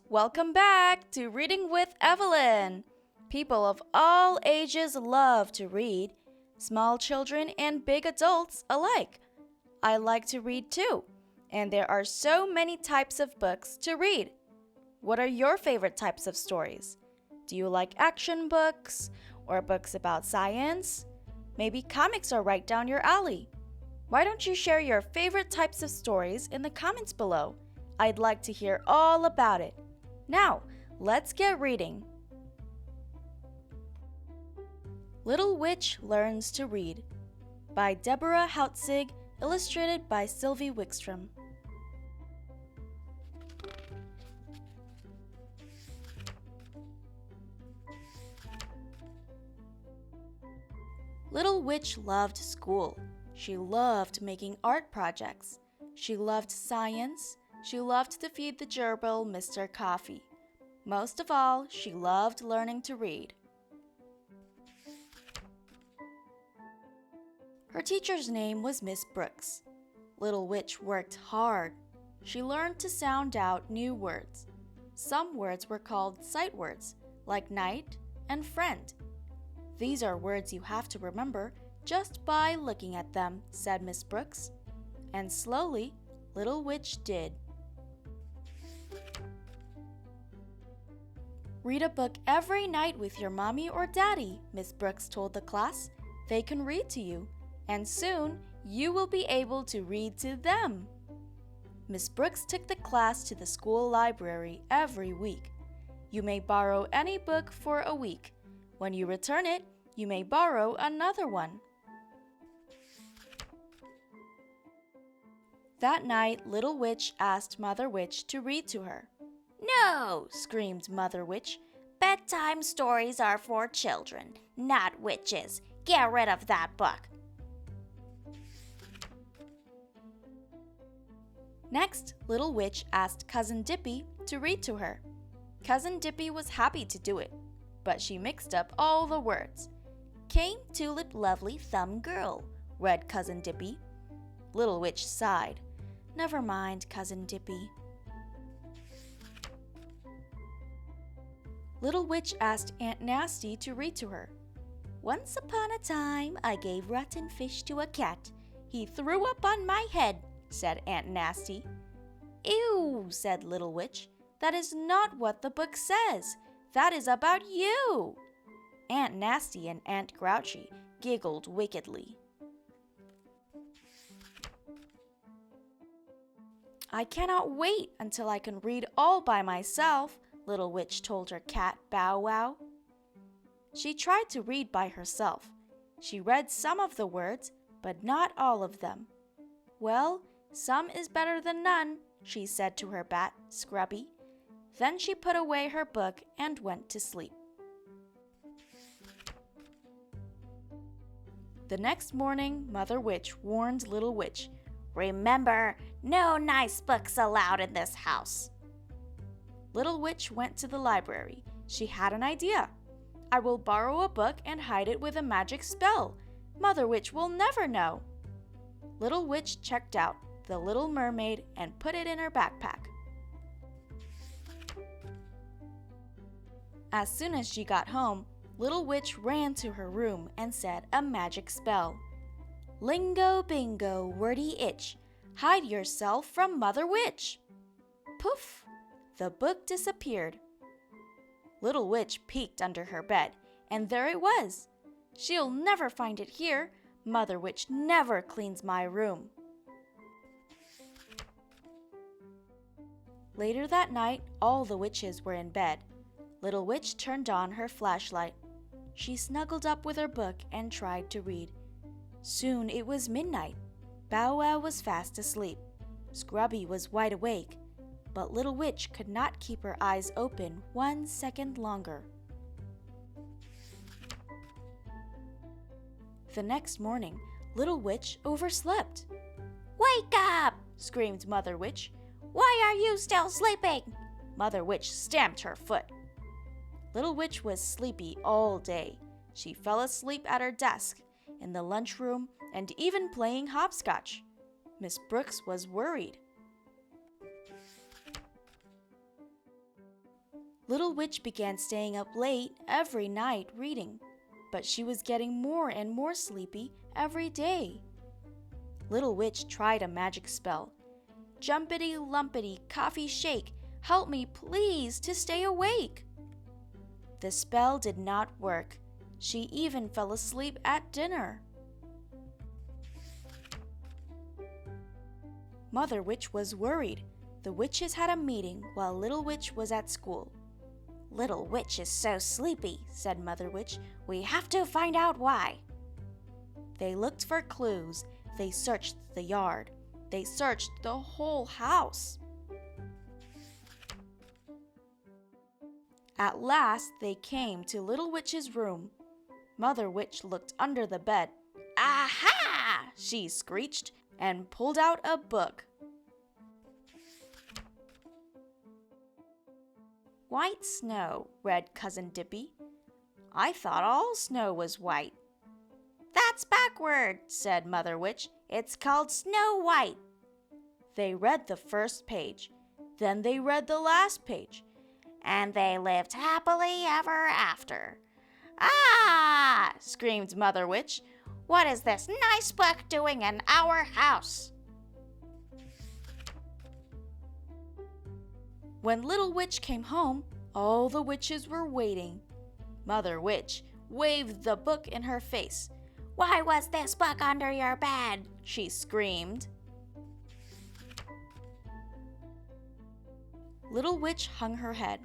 Welcome back to Reading with Evelyn. People of all ages love to read, small children and big adults alike. I like to read too, and there are so many types of books to read. What are your favorite types of stories? Do you like action books or books about science? Maybe comics are right down your alley. Why don't you share your favorite types of stories in the comments below? I'd like to hear all about it. Now, let's get reading. Little Witch Learns to Read by Deborah Hautzig, illustrated by Sylvie Wickstrom. Little Witch loved school. She loved making art projects. She loved science. She loved to feed the gerbil Mr. Coffee. Most of all, she loved learning to read. Her teacher's name was Miss Brooks. Little Witch worked hard. She learned to sound out new words. Some words were called sight words, like night and friend. These are words you have to remember just by looking at them, said Miss Brooks. And slowly, Little Witch did. Read a book every night with your mommy or daddy, Miss Brooks told the class. They can read to you, and soon you will be able to read to them. Miss Brooks took the class to the school library every week. You may borrow any book for a week. When you return it, you may borrow another one. That night, Little Witch asked Mother Witch to read to her. "No!" screamed Mother Witch. "Bedtime stories are for children, not witches. Get rid of that book." Next, Little Witch asked Cousin Dippy to read to her. Cousin Dippy was happy to do it, but she mixed up all the words. "Came tulip lovely thumb girl," read Cousin Dippy. Little Witch sighed. "Never mind, Cousin Dippy." Little Witch asked Aunt Nasty to read to her. "Once upon a time, I gave rotten fish to a cat. He threw up on my head," said Aunt Nasty. "Ew," said Little Witch. "That is not what the book says. That is about you." Aunt Nasty and Aunt Grouchy giggled wickedly. "I cannot wait until I can read all by myself," Little Witch told her cat Bow Wow. She tried to read by herself. She read some of the words, but not all of them. "Well, some is better than none," she said to her bat, Scrubby. Then she put away her book and went to sleep. The next morning, Mother Witch warned Little Witch, "Remember, no nice books allowed in this house." Little Witch went to the library. She had an idea. "I will borrow a book and hide it with a magic spell. Mother Witch will never know." Little Witch checked out The Little Mermaid and put it in her backpack. As soon as she got home, Little Witch ran to her room and said a magic spell. "Lingo bingo wordy itch, hide yourself from Mother Witch." Poof! The book disappeared. Little Witch peeked under her bed, and there it was. "She'll never find it here. Mother Witch never cleans my room." Later that night, all the witches were in bed. Little Witch turned on her flashlight. She snuggled up with her book and tried to read. Soon it was midnight. Bow Wow was fast asleep. Scrubby was wide awake. But Little Witch could not keep her eyes open 1 second longer. The next morning, Little Witch overslept. "Wake up!" screamed Mother Witch. "Why are you still sleeping?" Mother Witch stamped her foot. Little Witch was sleepy all day. She fell asleep at her desk, in the lunchroom, and even playing hopscotch. Miss Brooks was worried. Little Witch began staying up late every night reading, but she was getting more and more sleepy every day. Little Witch tried a magic spell. Jumpity lumpity coffee shake, help me please to stay awake. The spell did not work. She even fell asleep at dinner. Mother Witch was worried. The witches had a meeting while Little Witch was at school. "Little Witch is so sleepy," said Mother Witch. "We have to find out why." They looked for clues. They searched the yard. They searched the whole house. At last, they came to Little Witch's room. Mother Witch looked under the bed. "Aha!" she screeched and pulled out a book. "White snow," read Cousin Dippy. "I thought all snow was white." "That's backward," said Mother Witch. "It's called Snow White." They read the first page. Then they read the last page. "And they lived happily ever after." "Ah!" screamed Mother Witch. "What is this nice book doing in our house?" When Little Witch came home, all the witches were waiting. Mother Witch waved the book in her face. "Why was this book under your bed?" she screamed. Little Witch hung her head.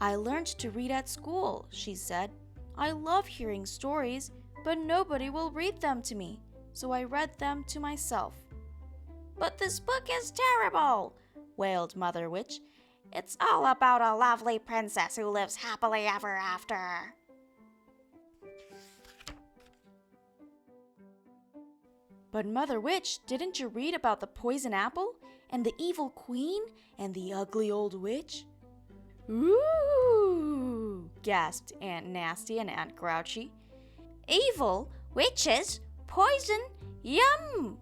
"I learned to read at school," she said. "I love hearing stories, but nobody will read them to me, so I read them to myself." "But this book is terrible," wailed Mother Witch. "It's all about a lovely princess who lives happily ever after." "But Mother Witch, didn't you read about the poison apple and the evil queen and the ugly old witch?" "Ooh!" gasped Aunt Nasty and Aunt Grouchy. "Evil, witches, poison, yum!"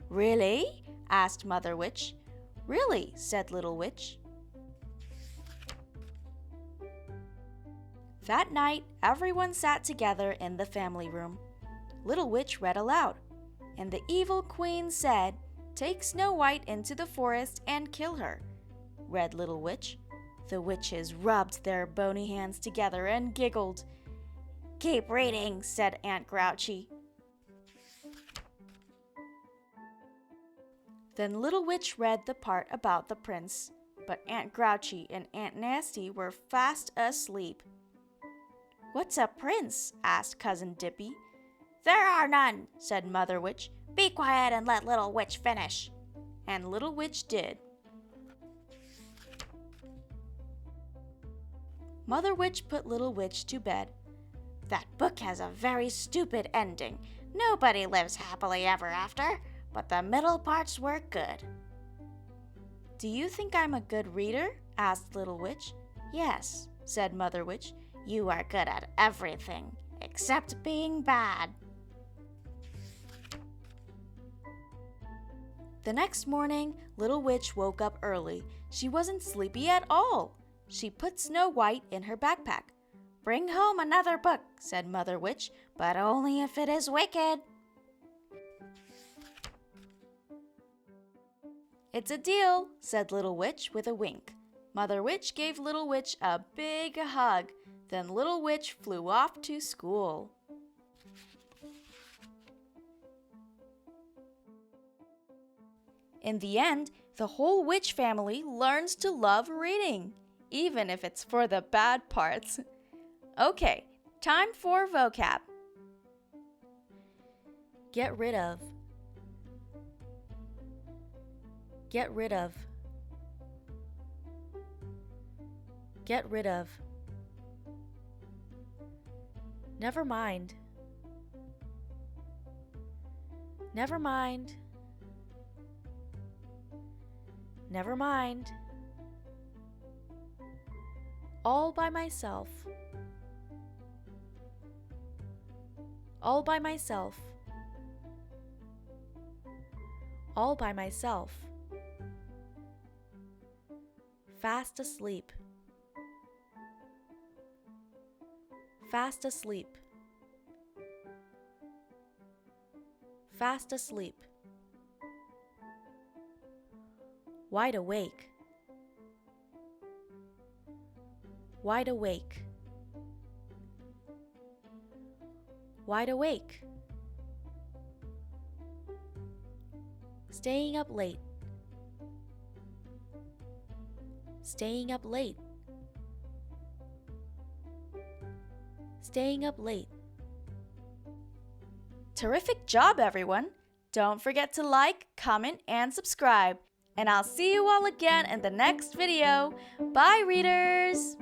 "Really?" asked Mother Witch. "Really," said Little Witch. That night, everyone sat together in the family room. Little Witch read aloud. And the evil queen said, "Take Snow White into the forest and kill her," read Little Witch. The witches rubbed their bony hands together and giggled. "Keep reading," said Aunt Grouchy. Then Little Witch read the part about the prince, but Aunt Grouchy and Aunt Nasty were fast asleep. "What's a prince?" asked Cousin Dippy. "There are none," said Mother Witch. "Be quiet and let Little Witch finish." And Little Witch did. Mother Witch put Little Witch to bed. "That book has a very stupid ending. Nobody lives happily ever after, but the middle parts were good." "Do you think I'm a good reader?" asked Little Witch. "Yes," said Mother Witch. "You are good at everything, except being bad." The next morning, Little Witch woke up early. She wasn't sleepy at all. She put Snow White in her backpack. "Bring home another book," said Mother Witch, "but only if it is wicked." "It's a deal," said Little Witch with a wink. Mother Witch gave Little Witch a big hug. Then Little Witch flew off to school. In the end, the whole witch family learns to love reading, even if it's for the bad parts. Okay, time for vocab. Get rid of. Get rid of. Get rid of. Never mind. Never mind. Never mind. All by myself. All by myself. All by myself. Fast asleep. Fast asleep. Fast asleep. Wide awake. Wide awake. Wide awake. Staying up late. Staying up late. Staying up late. Terrific job, everyone! Don't forget to like, comment, and subscribe. And I'll see you all again in the next video. Bye, readers!